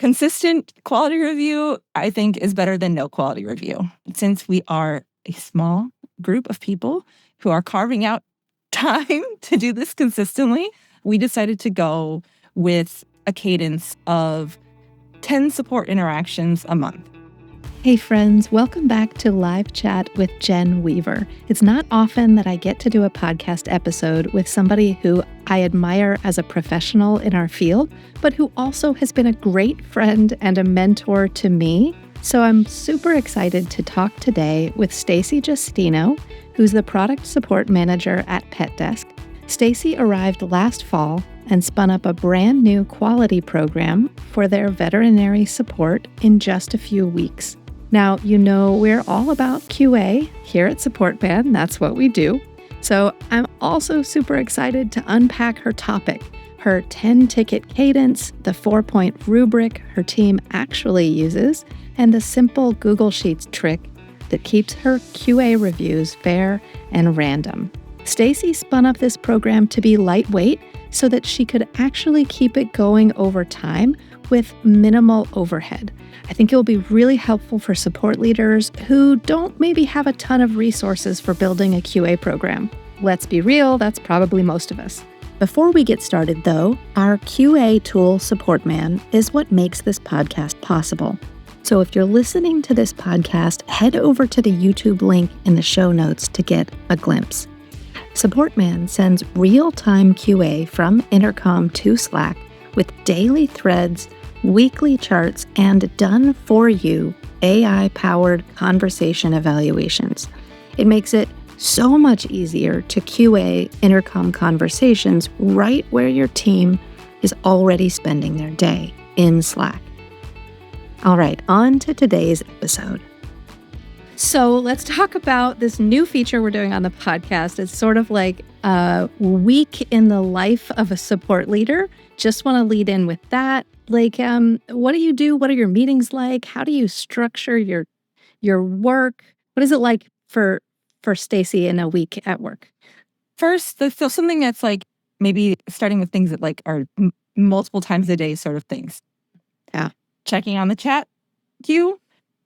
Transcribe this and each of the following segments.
consistent quality review, I think, is better than no quality review. Since we are a small group of people who are carving out time to do this consistently, we decided to go with a cadence of 10 support interactions a month. Hey friends, welcome back to Live Chat with Jen Weaver. It's not often that I get to do a podcast episode with somebody who I admire as a professional in our field, but who also has been a great friend and a mentor to me. So I'm super excited to talk today with Stacy Justino, who's the product support manager at PetDesk. Stacy arrived last fall and spun up a brand new quality program for their veterinary support in just a few weeks. Now, you know we're all about QA here at Support Band. That's what we do. So I'm also super excited to unpack her topic, her 10-ticket cadence, the 4-point rubric her team actually uses, and the simple Google Sheets trick that keeps her QA reviews fair and random. Stacy spun up this program to be lightweight so that she could actually keep it going over time with minimal overhead. I think it will be really helpful for support leaders who don't maybe have a ton of resources for building a QA program. Let's be real, that's probably most of us. Before we get started though, our QA tool Support Man is what makes this podcast possible. So if you're listening to this podcast, head over to the YouTube link in the show notes to get a glimpse. Support Man sends real-time QA from Intercom to Slack with daily threads, weekly charts, and done-for-you AI-powered conversation evaluations. It makes it so much easier to QA Intercom conversations right where your team is already spending their day, in Slack. All right, on to today's episode. So let's talk about this new feature we're doing on the podcast. It's sort of like a week in the life of a support leader. Just want to lead in with that. Like, what do you do? What are your meetings like? How do you structure your work? What is it like for Stacy in a week at work? First, so something that's like maybe starting with things that like are multiple times a day sort of things. Yeah. Checking on the chat queue,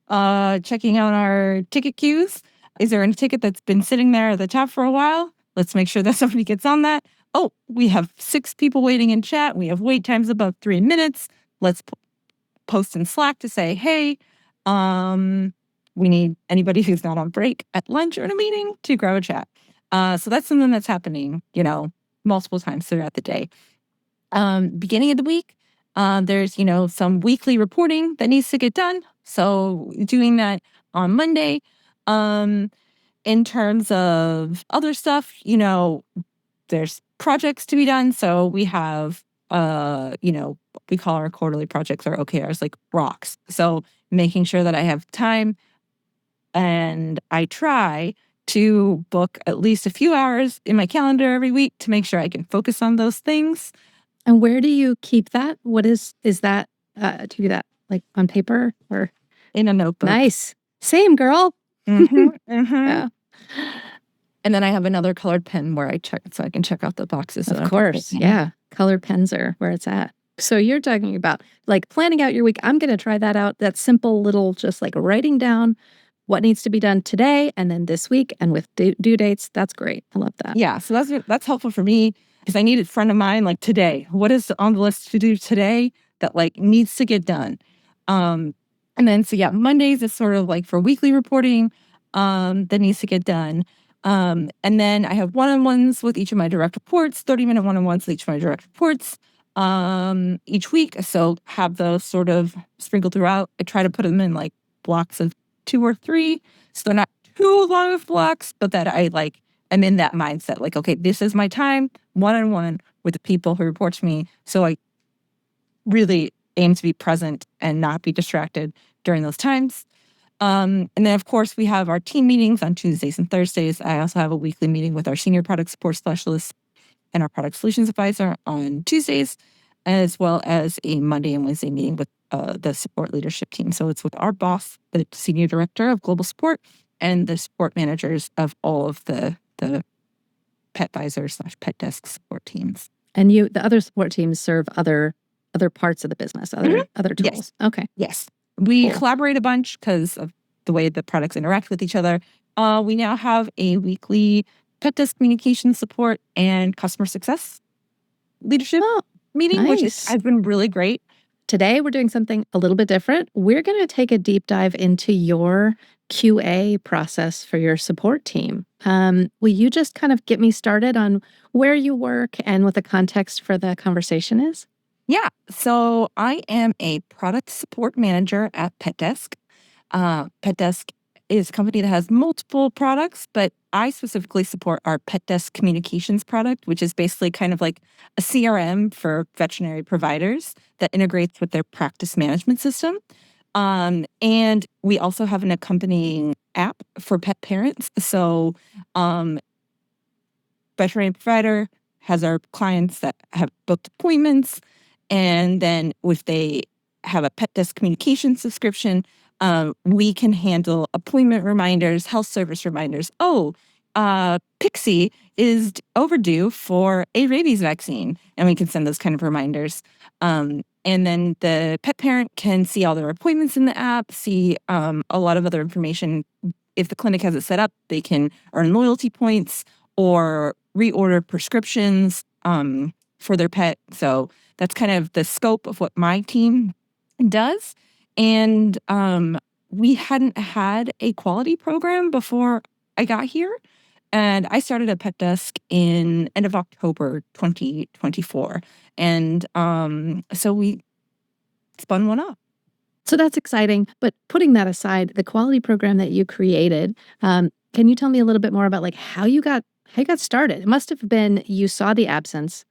checking out our ticket queues. Is there any ticket that's been sitting there at the top for a while? Let's make sure that somebody gets on that. Oh, we have 6 people waiting in chat. We have wait times above 3 minutes. Let's post in Slack to say, hey, we need anybody who's not on break at lunch or in a meeting to grab a chat. So that's something that's happening, multiple times throughout the day. Beginning of the week, there's, some weekly reporting that needs to get done. So doing that on Monday. In terms of other stuff, there's projects to be done. So we have, we call our quarterly projects or OKRs like rocks. So making sure that I have time and I try to book at least a few hours in my calendar every week to make sure I can focus on those things. And where do you keep that? What is that? Do you do that like on paper or in a notebook? Nice. Same, girl. Yeah. And then I have another colored pen where I check so I can check out the boxes. Of course. Yeah. Colored pens are where it's at. So you're talking about like planning out your week. I'm going to try that out. That simple little, just like writing down what needs to be done today and then this week and with due dates. That's great. I love that. Yeah. So that's helpful for me because I need a friend of mine like today. What is on the list to do today that like needs to get done? And then, so yeah, Mondays is sort of like for weekly reporting that needs to get done. And then I have one-on-ones with each of my direct reports, 30-minute one-on-ones with each of my direct reports each week. So have those sort of sprinkled throughout. I try to put them in like blocks of 2 or 3. So they're not too long of blocks, but that I like am in that mindset. Like, okay, this is my time one-on-one with the people who report to me. So I really aim to be present and not be distracted during those times. And then, of course, we have our team meetings on Tuesdays and Thursdays. I also have a weekly meeting with our senior product support specialist and our product solutions advisor on Tuesdays, as well as a Monday and Wednesday meeting with the support leadership team. So it's with our boss, the senior director of global support, and the support managers of all of the PetVisor / PetDesk support teams. And the other support teams serve other other parts of the business, other Yes. tools. Okay. Yes. We Cool. collaborate a bunch because of the way the products interact with each other. We now have a weekly PetDesk communication support and customer success leadership Oh, meeting, which nice. has been really great. Today, we're doing something a little bit different. We're going to take a deep dive into your QA process for your support team. Will you just kind of get me started on where you work and what the context for the conversation is? Yeah. So I am a product support manager at PetDesk. PetDesk is a company that has multiple products, but I specifically support our PetDesk communications product, which is basically kind of like a CRM for veterinary providers that integrates with their practice management system. And we also have an accompanying app for pet parents. So veterinary provider has our clients that have booked appointments. And then if they have a pet desk communication subscription, we can handle appointment reminders, health service reminders. Oh, Pixie is overdue for a rabies vaccine. And we can send those kind of reminders. And then the pet parent can see all their appointments in the app, see a lot of other information. If the clinic has it set up, they can earn loyalty points or reorder prescriptions for their pet. So that's kind of the scope of what my team does. And we hadn't had a quality program before I got here. And I started at PetDesk in end of October 2024. And so we spun one up. So that's exciting. But putting that aside, the quality program that you created, can you tell me a little bit more about like how you got started? It must have been you saw the absence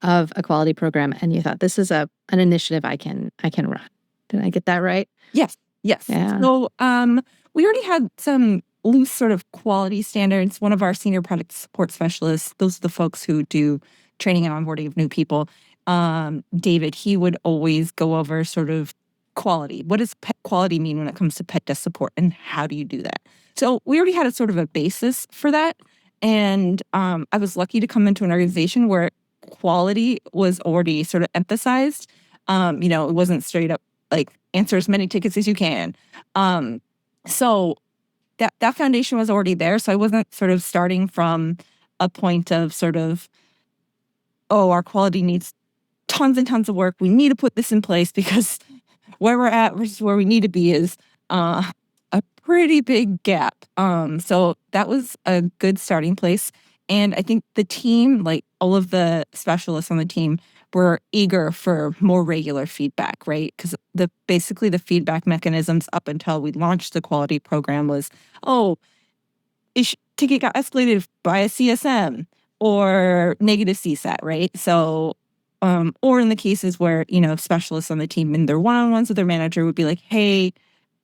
of a quality program and you thought this is an initiative I can run. Did I get that right? Yes. Yeah. So we already had some loose sort of quality standards. One of our senior product support specialists, those are the folks who do training and onboarding of new people. David, he would always go over sort of quality. What does pet quality mean when it comes to pet desk support, and how do you do that? So we already had a sort of a basis for that. And I was lucky to come into an organization where quality was already sort of emphasized. It wasn't straight up like answer as many tickets as you can. So that foundation was already there. So I wasn't sort of starting from a point of sort of, oh, our quality needs tons and tons of work. We need to put this in place because where we're at versus where we need to be is a pretty big gap. So that was a good starting place. And I think the team, like all of the specialists on the team, were eager for more regular feedback, right? Because basically the feedback mechanisms up until we launched the quality program was, oh, ticket got escalated by a CSM or negative CSAT, right? So, or in the cases where, specialists on the team in their one-on-ones with their manager would be like, hey,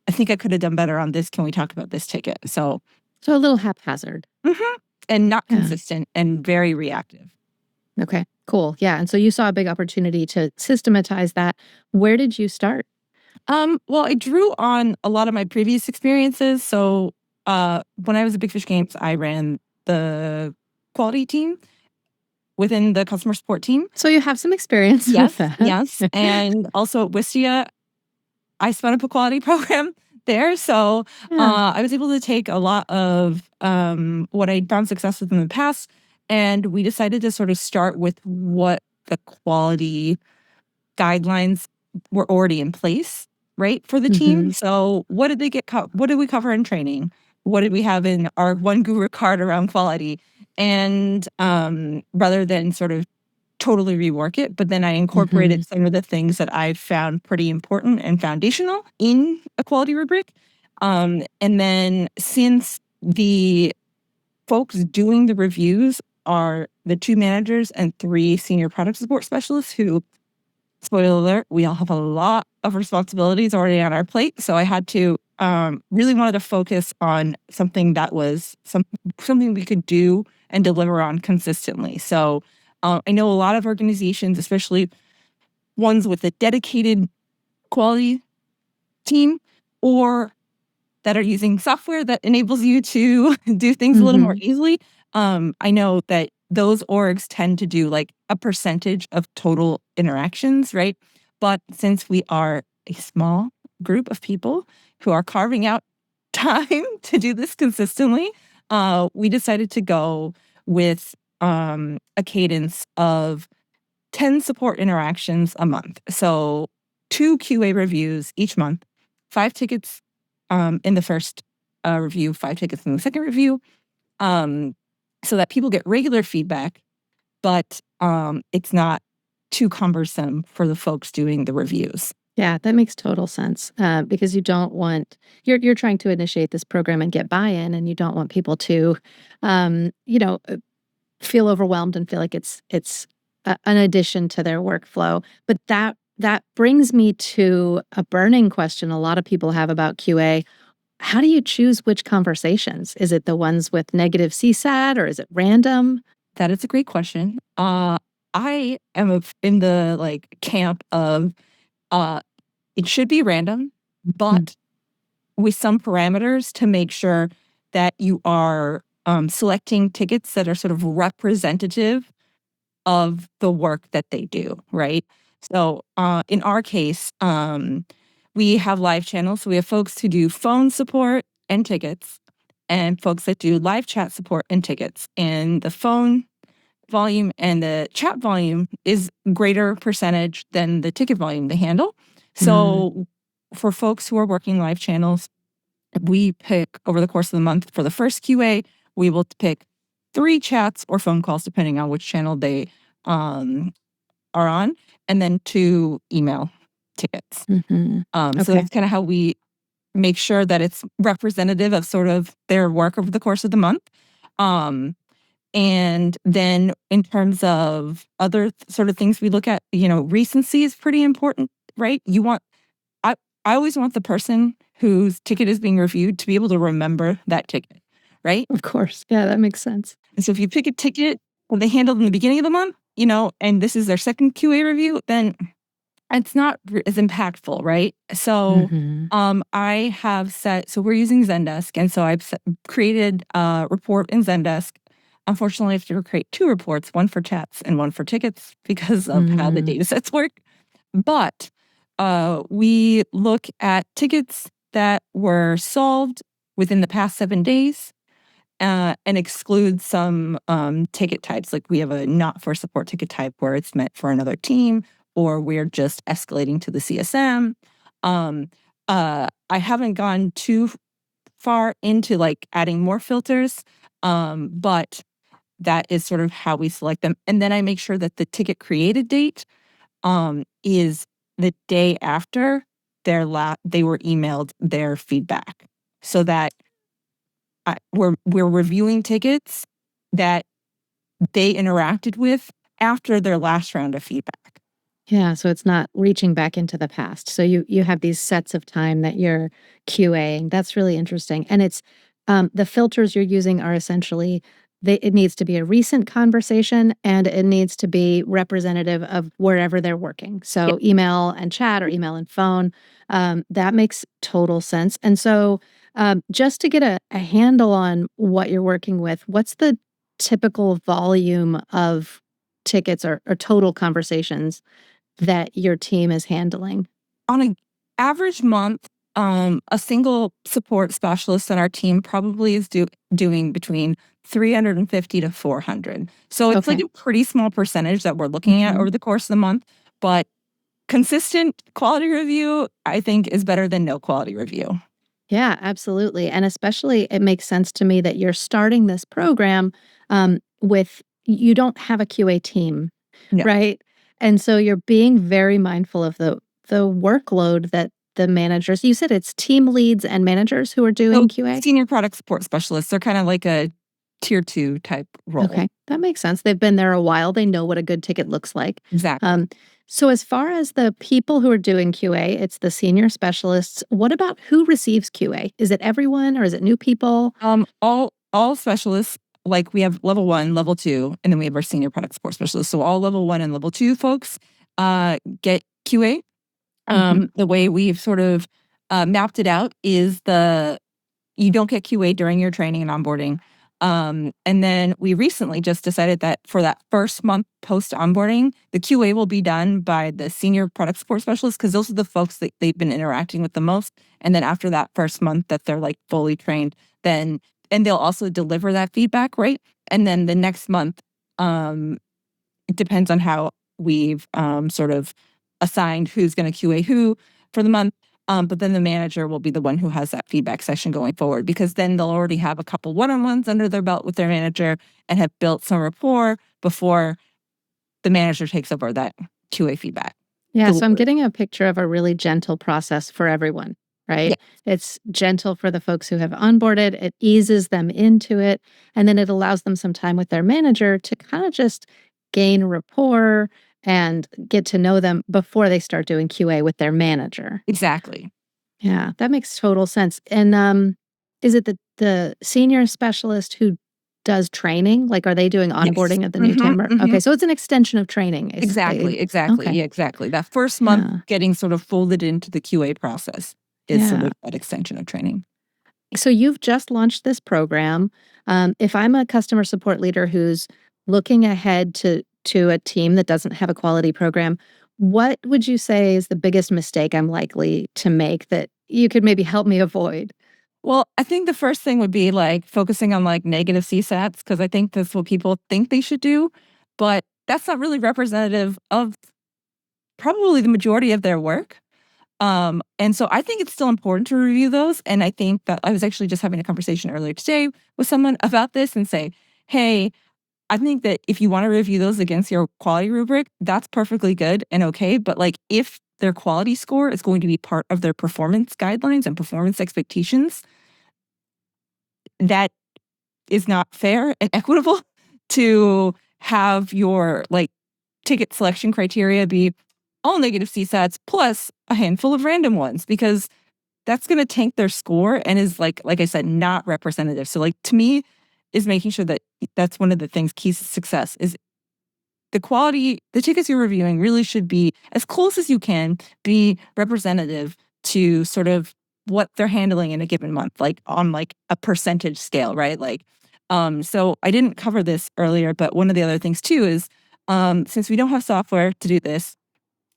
I think I could have done better on this. Can we talk about this ticket? So a little haphazard. And not consistent and very reactive. Okay, cool. Yeah. And so you saw a big opportunity to systematize that. Where did you start? Well, I drew on a lot of my previous experiences. So when I was at Big Fish Games, I ran the quality team within the customer support team. So you have some experience with that. Yes. And also at Wistia, I spun up a quality program there. So I was able to take a lot of what I'd found success with in the past, and we decided to sort of start with what the quality guidelines were already in place, right, for the team. So what did they get? What did we cover in training? What did we have in our one guru card around quality? And rather than sort of totally rework it, but then I incorporated some of the things that I found pretty important and foundational in a quality rubric. And then since the folks doing the reviews are the 2 managers and 3 senior product support specialists who, spoiler alert, we all have a lot of responsibilities already on our plate. So I had to really wanted to focus on something that was something we could do and deliver on consistently. So I know a lot of organizations, especially ones with a dedicated quality team or that are using software that enables you to do things a little more easily. I know that those orgs tend to do like a percentage of total interactions, right? But since we are a small group of people who are carving out time to do this consistently, we decided to go with a cadence of 10 support interactions a month. So 2 QA reviews each month, 5 tickets in the first review, 5 tickets in the second review, so that people get regular feedback, but it's not too cumbersome for the folks doing the reviews. Yeah, that makes total sense because you don't want you're trying to initiate this program and get buy-in, and you don't want people to, feel overwhelmed and feel like it's an addition to their workflow. But that brings me to a burning question a lot of people have about QA. How do you choose which conversations? Is it the ones with negative CSAT or is it random? That is a great question. I am in the camp of it should be random, but with some parameters to make sure that you are selecting tickets that are sort of representative of the work that they do, right? So in our case, we have live channels. So we have folks who do phone support and tickets, and folks that do live chat support and tickets. And the phone volume and the chat volume is greater percentage than the ticket volume they handle. So for folks who are working live channels, we pick over the course of the month for the first QA, we will pick 3 chats or phone calls, depending on which channel they are on, and then 2 email tickets. So that's kind of how we make sure that it's representative of sort of their work over the course of the month. And then in terms of other sort of things we look at, recency is pretty important, right? I always want the person whose ticket is being reviewed to be able to remember that ticket, right? Of course. Yeah, that makes sense. And so if you pick a ticket that they handled in the beginning of the month, and this is their second QA review, then it's not as impactful, right? So I have so we're using Zendesk, and so I've created a report in Zendesk. Unfortunately, I have to create 2 reports, one for chats and one for tickets because of how the data sets work. But we look at tickets that were solved within the past 7 days and exclude some ticket types. Like we have a not for support ticket type where it's meant for another team, or we're just escalating to the CSM. I haven't gone too far into adding more filters, but that is sort of how we select them. And then I make sure that the ticket created date is the day after they were emailed their feedback, so that we're reviewing tickets that they interacted with after their last round of feedback. Yeah, so it's not reaching back into the past. So you have these sets of time that you're QAing. That's really interesting. And it's the filters you're using are essentially it needs to be a recent conversation and it needs to be representative of wherever they're working. So email and chat or email and phone. That makes total sense. And so just to get a handle on what you're working with, what's the typical volume of tickets or total conversations that your team is handling? On an average month, a single support specialist on our team probably is doing between 350 to 400. So it's like a pretty small percentage that we're looking at over the course of the month. But consistent quality review, I think, is better than no quality review. Yeah, absolutely. And especially it makes sense to me that you're starting this program with you don't have a QA team, right? And so you're being very mindful of the workload that the managers, you said it's team leads and managers who are doing QA? Senior product support specialists. They're kind of like a tier 2 type role. Okay, that makes sense. They've been there a while. They know what a good ticket looks like. Exactly. So as far as the people who are doing QA, it's the senior specialists. What about who receives QA? Is it everyone or is it new people? All specialists, like we have level 1, level 2, and then we have our senior product support specialists. So all level 1 and level 2 folks get QA. The way we've sort of mapped it out is you don't get QA during your training and onboarding. And then we recently just decided that for that first month post onboarding, the QA will be done by the senior product support specialist, because those are the folks that they've been interacting with the most. And then after that first month that they're like fully trained, then, and they'll also deliver that feedback, right? And then the next month, it depends on how we've sort of assigned who's going to QA who for the month. But then the manager will be the one who has that feedback session going forward, because then they'll already have a couple one-on-ones under their belt with their manager and have built some rapport before the manager takes over that QA feedback. Yeah, so I'm getting a picture of a really gentle process for everyone, right? Yeah. It's gentle for the folks who have onboarded, it eases them into it, and then it allows them some time with their manager to kind of just gain rapport and get to know them before they start doing QA with their manager. Exactly. Yeah, that makes total sense. And is it the senior specialist who does training? Like, are they doing onboarding of the new team? Okay, so it's an extension of training. Exactly. Okay. Yeah, exactly. That first month getting sort of folded into the QA process is sort of that extension of training. So you've just launched this program. If I'm a customer support leader who's looking ahead to a team that doesn't have a quality program, what would you say is the biggest mistake I'm likely to make that you could maybe help me avoid? Well, I think the first thing would be like focusing on like negative CSATs, because I think that's what people think they should do, but that's not really representative of probably the majority of their work. And so I think it's still important to review those. And I think that I was actually just having a conversation earlier today with someone about this and say, hey, I think that if you want to review those against your quality rubric, that's perfectly good and okay. But like if their quality score is going to be part of their performance guidelines and performance expectations, that is not fair and equitable to have your like ticket selection criteria be all negative CSATs plus a handful of random ones, because that's going to tank their score and is like I said, not representative. So like to me is making sure that that's one of the things keys to success is the quality, the tickets you're reviewing really should be as close as you can be representative to sort of what they're handling in a given month, like on like a percentage scale, right? Like, so I didn't cover this earlier, but one of the other things too is since we don't have software to do this,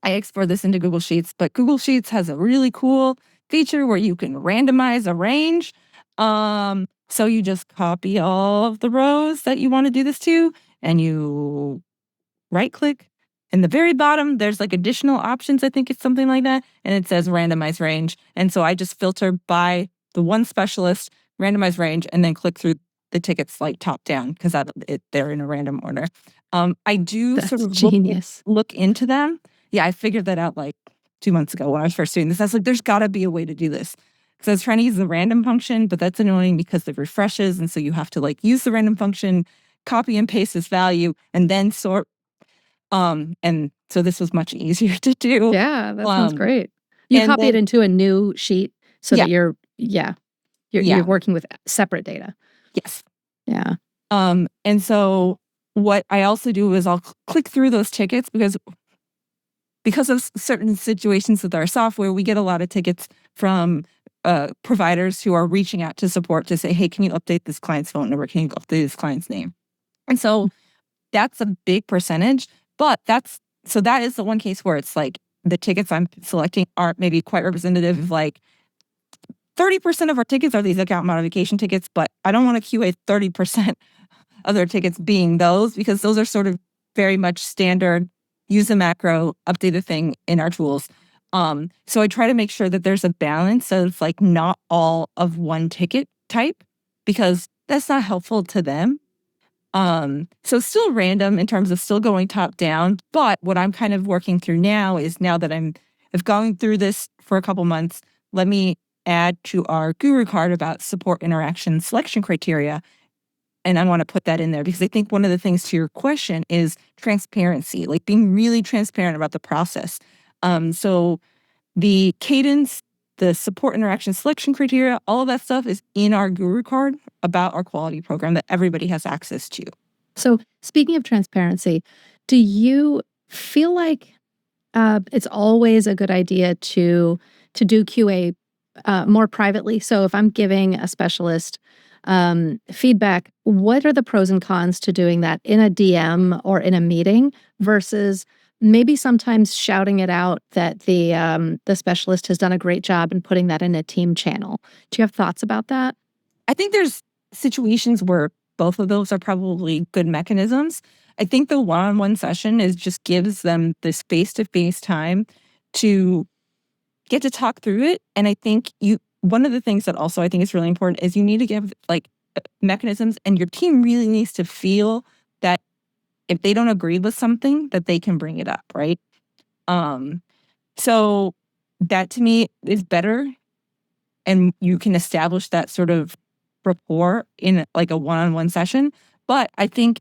I export this into Google Sheets, but Google Sheets has a really cool feature where you can randomize a range. So you just copy all of the rows that you want to do this to, and you right click. In the very bottom, there's like additional options. I think it's something like that. And it says randomize range. And so I just filter by the one specialist, randomize range, and then click through the tickets like top down because they're in a random order. I do That's sort of genius. look into them. Yeah, I figured that out like 2 months ago when I was first doing this. I was like, there's got to be a way to do this. Because I was trying to use the random function, but that's annoying because it refreshes. And so you have to like use the random function, copy and paste this value, and then sort. And so this was much easier to do. Yeah, that sounds great. You and copy it then- into a new sheet so that you're Yeah. working with separate data. Yes. Yeah. And so what I also do is I'll click through those tickets because of certain situations with our software, we get a lot of tickets from providers who are reaching out to support to say, hey, can you update this client's phone number? Can you update this client's name? And so that's a big percentage, but that is the one case where it's like the tickets I'm selecting aren't maybe quite representative of like 30% of our tickets are these account modification tickets, but I don't want to QA 30% of their tickets being those because those are sort of very much standard, use a macro, update a thing in our tools. So I try to make sure that there's a balance of like not all of one ticket type because that's not helpful to them. So still random in terms of still going top down, but what I'm kind of working through now is now that I've gone through this for a couple months, let me add to our guru card about support interaction selection criteria. And I want to put that in there because I think one of the things to your question is transparency, like being really transparent about the process. So the cadence, the support interaction selection criteria, all of that stuff is in our guru card about our quality program that everybody has access to. So speaking of transparency, do you feel like it's always a good idea to do QA more privately? So if I'm giving a specialist feedback, what are the pros and cons to doing that in a DM or in a meeting versus maybe sometimes shouting it out that the specialist has done a great job and putting that in a team channel? Do you have thoughts about that? I think there's situations where both of those are probably good mechanisms. I think the one-on-one session just gives them this face-to-face time to get to talk through it. And I think one of the things that also I think is really important is you need to give like mechanisms, and your team really needs to feel that if they don't agree with something, that they can bring it up, right? So that to me is better, and you can establish that sort of rapport in like a one-on-one session. But I think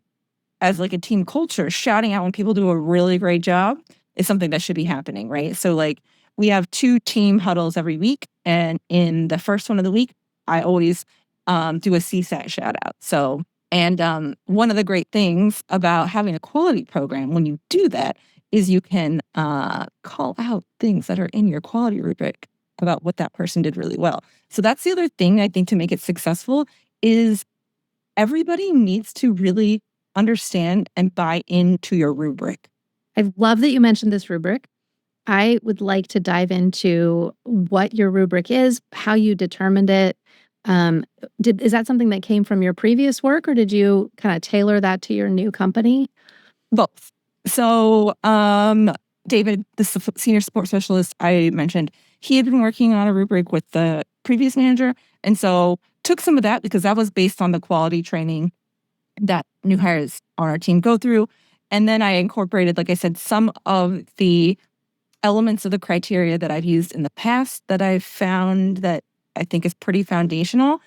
as like a team culture, shouting out when people do a really great job is something that should be happening, right? So like we have 2 team huddles every week, and in the first one of the week, I always do a CSAT shout out. So, and one of the great things about having a quality program when you do that is you can call out things that are in your quality rubric about what that person did really well. So that's the other thing I think to make it successful is everybody needs to really understand and buy into your rubric. I love that you mentioned this rubric. I would like to dive into what your rubric is, how you determined it. Is that something that came from your previous work, or did you kind of tailor that to your new company? Both. So David, the senior support specialist I mentioned, he had been working on a rubric with the previous manager. And so took some of that because that was based on the quality training that new hires on our team go through. And then I incorporated, like I said, some of the elements of the criteria that I've used in the past that I've found that I think is pretty foundational,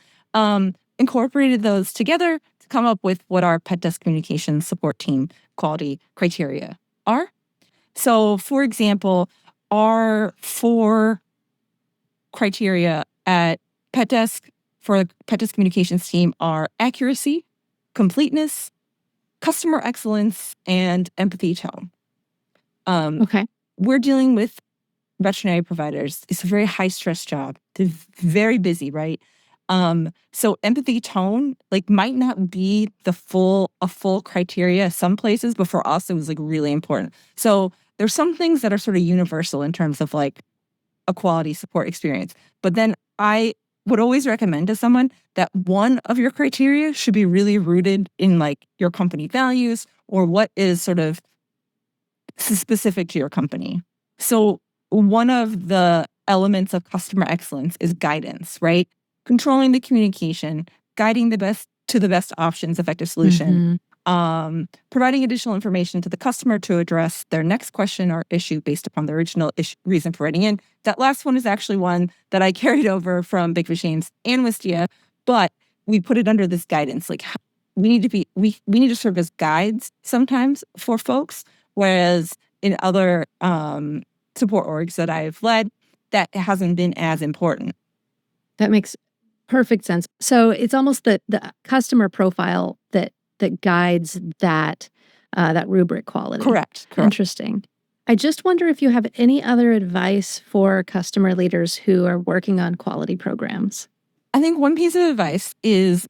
incorporated those together to come up with what our PetDesk communications support team quality criteria are. So, for example, our 4 criteria at PetDesk for the PetDesk communications team are accuracy, completeness, customer excellence, and empathy tone. Okay. We're dealing with veterinary providers. It's a very high stress job. They're very busy, right? So empathy tone like might not be a full criteria some places, but for us it was like really important. So there's some things that are sort of universal in terms of like a quality support experience. But then I would always recommend to someone that one of your criteria should be really rooted in like your company values or what is sort of specific to your company. So one of the elements of customer excellence is guidance, right? Controlling the communication, guiding the best options, effective solution, providing additional information to the customer to address their next question or issue based upon the original reason for writing in. That last one is actually one that I carried over from Big Fish Games and Wistia, but we put it under this guidance. Like we need to serve as guides sometimes for folks, whereas in other support orgs that I've led, that hasn't been as important. That makes perfect sense. So it's almost the customer profile that guides that rubric quality. Correct. Interesting. I just wonder if you have any other advice for customer leaders who are working on quality programs. I think one piece of advice is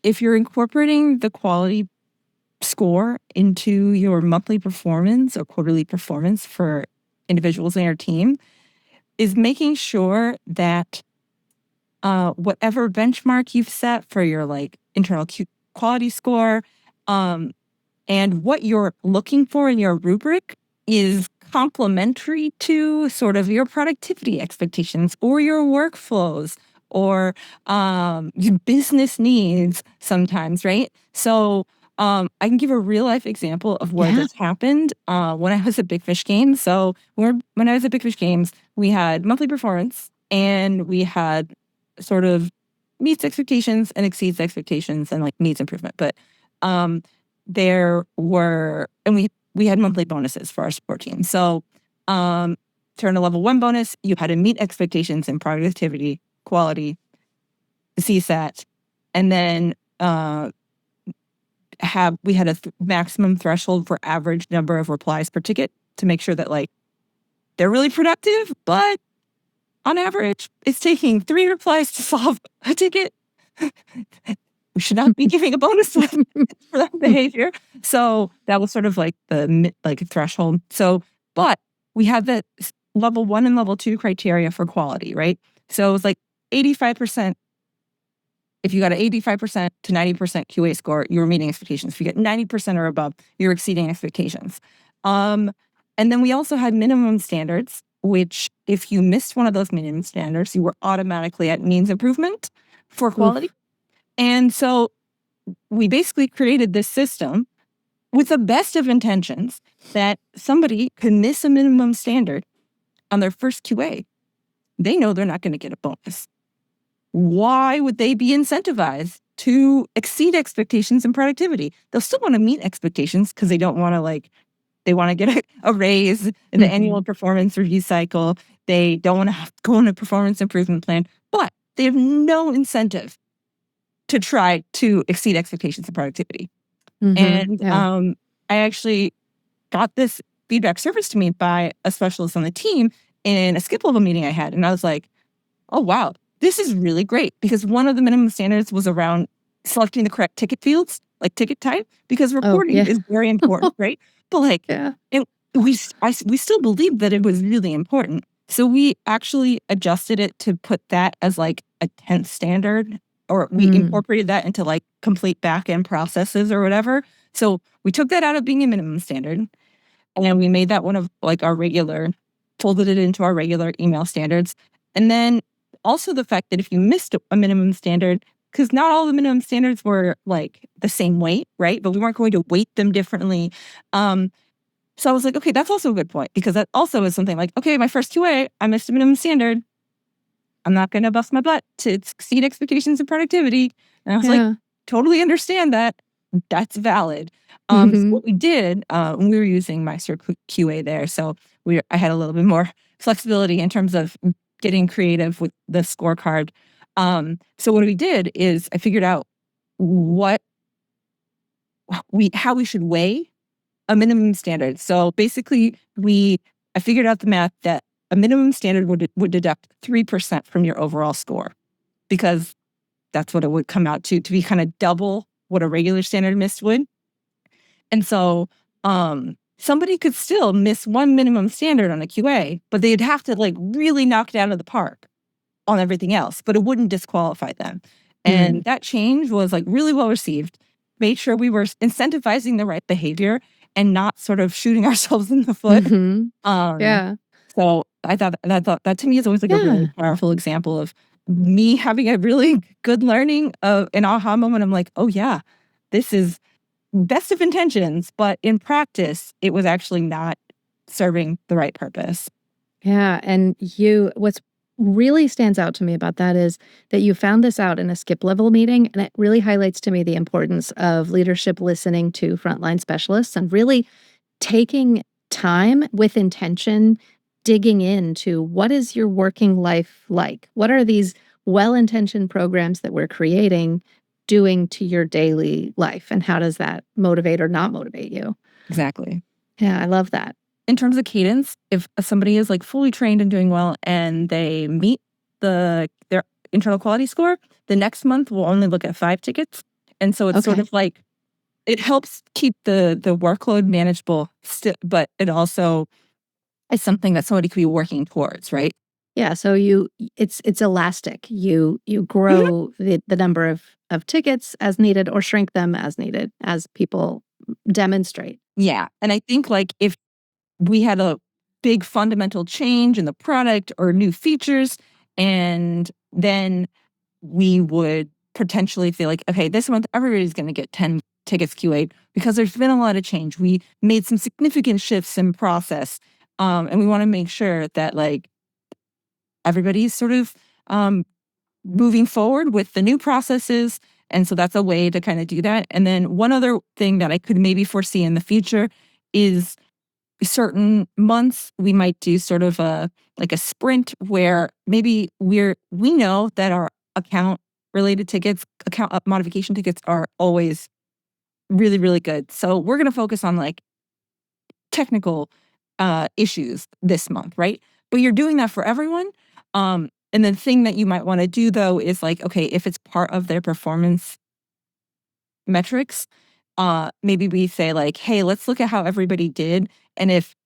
if you're incorporating the quality score into your monthly performance or quarterly performance for individuals in your team, is making sure that whatever benchmark you've set for your like internal quality score and what you're looking for in your rubric is complementary to sort of your productivity expectations or your workflows or your business needs sometimes, right? So I can give a real life example of where this happened when I was at Big Fish Games. So when I was at Big Fish Games, we had monthly performance and we had sort of meets expectations and exceeds expectations and like needs improvement. But there were, and we had monthly bonuses for our support team. So turn a level 1 bonus, you had to meet expectations in productivity, quality, CSAT, and then we had a maximum threshold for average number of replies per ticket to make sure that like they're really productive, but on average, it's taking 3 replies to solve a ticket. we should not be giving a bonus for that behavior. So that was sort of like the threshold. So, but we had the level 1 and level 2 criteria for quality, right? So it was like 85%. If you got an 85% to 90% QA score, you were meeting expectations. If you get 90% or above, you're exceeding expectations. And then we also had minimum standards, which if you missed one of those minimum standards, you were automatically at means improvement for quality. Oof. And so we basically created this system with the best of intentions that somebody could miss a minimum standard on their first QA. They know they're not going to get a bonus. Why would they be incentivized to exceed expectations in productivity? They'll still want to meet expectations because they don't want to they want to get a raise in the annual performance review cycle. They don't want to go on a performance improvement plan, but they have no incentive to try to exceed expectations in productivity. And I actually got this feedback surfaced to me by a specialist on the team in a skip level meeting I had. And I was like, oh, wow, this is really great, because one of the minimum standards was around selecting the correct ticket fields, like ticket type, because reporting is very important, right? But we still believed that it was really important. So we actually adjusted it to put that as like a 10th standard, or we incorporated that into like complete back-end processes or whatever. So we took that out of being a minimum standard, and we made that one of like our regular, folded it into our regular email standards. And then also the fact that if you missed a minimum standard, because not all the minimum standards were like the same weight, right? But we weren't going to weight them differently. So I was like, okay, that's also a good point, because that also is something like, okay, my first QA, I missed a minimum standard. I'm not going to bust my butt to exceed expectations and productivity. And I was like, totally understand that. That's valid. So what we did, when we were using Meister QA there, so I had a little bit more flexibility in terms of getting creative with the scorecard. So what we did is I figured out how we should weigh a minimum standard. So basically, I figured out the math that a minimum standard would deduct 3% from your overall score, because that's what it would come out to be kind of double what a regular standard miss would. And so somebody could still miss one minimum standard on a QA, but they'd have to like really knock it out of the park on everything else, but it wouldn't disqualify them. And that change was like really well received, made sure we were incentivizing the right behavior and not sort of shooting ourselves in the foot. So I thought that to me is always like a really powerful example of me having a really good learning of an aha moment. I'm like, oh yeah, this is best of intentions, but in practice, it was actually not serving the right purpose. Yeah. And what's really stands out to me about that is that you found this out in a skip level meeting. And it really highlights to me the importance of leadership listening to frontline specialists and really taking time with intention, digging into what is your working life like? What are these well-intentioned programs that we're creating doing to your daily life? And how does that motivate or not motivate you? Exactly. Yeah, I love that. In terms of cadence, if somebody is like fully trained and doing well and they meet their internal quality score, the next month we'll only look at 5 tickets. And so it's sort of like, it helps keep the workload manageable, but it also is something that somebody could be working towards, right? Yeah, so it's elastic. You grow the number of tickets as needed or shrink them as needed as people demonstrate. Yeah. And I think like if we had a big fundamental change in the product or new features, and then we would potentially feel like, okay, this month everybody's going to get 10 tickets QA because there's been a lot of change. We made some significant shifts in process, and we want to make sure that like everybody's sort of moving forward with the new processes. And so that's a way to kind of do that. And then one other thing that I could maybe foresee in the future is certain months we might do sort of a sprint where maybe we know that our account related tickets, account modification tickets are always really, really good. So we're going to focus on like technical issues this month, right? But you're doing that for everyone. And the thing that you might want to do, though, is like, okay, if it's part of their performance metrics, maybe we say like, hey, let's look at how everybody did. And if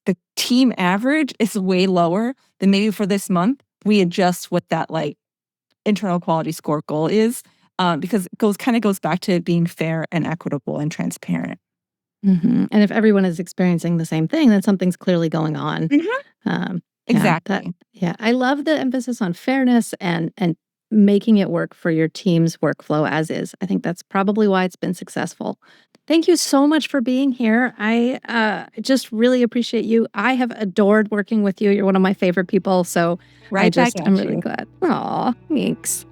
the team average is way lower, then maybe for this month, we adjust what that like internal quality score goal is, because it goes back to being fair and equitable and transparent. And if everyone is experiencing the same thing, then something's clearly going on. Exactly. I love the emphasis on fairness and making it work for your team's workflow as is. I think that's probably why it's been successful. Thank you so much for being here. I just really appreciate you. I have adored working with you. You're one of my favorite people. So I'm really glad. Aw, thanks.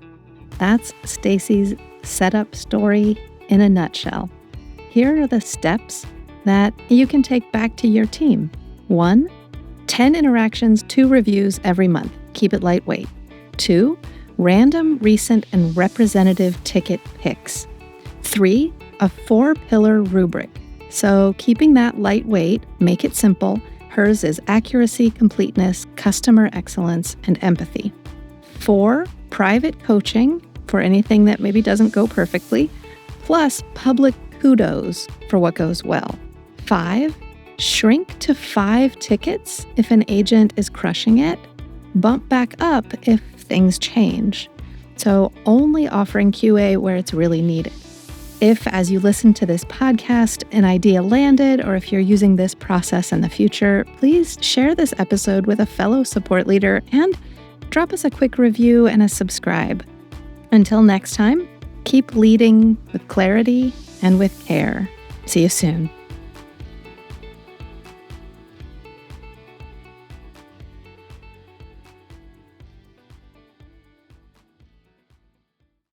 That's Stacy's setup story in a nutshell. Here are the steps that you can take back to your team. 1, 10 interactions, 2 reviews every month. Keep it lightweight. 2, random, recent, and representative ticket picks. 3, a 4-pillar rubric. So keeping that lightweight, make it simple. Hers is accuracy, completeness, customer excellence, and empathy. 4, private coaching for anything that maybe doesn't go perfectly, plus public kudos for what goes well. 5, shrink to 5 tickets if an agent is crushing it. Bump back up if things change. So only offering QA where it's really needed. If, as you listen to this podcast, an idea landed, or if you're using this process in the future, please share this episode with a fellow support leader and drop us a quick review and a subscribe. Until next time, keep leading with clarity and with care. See you soon.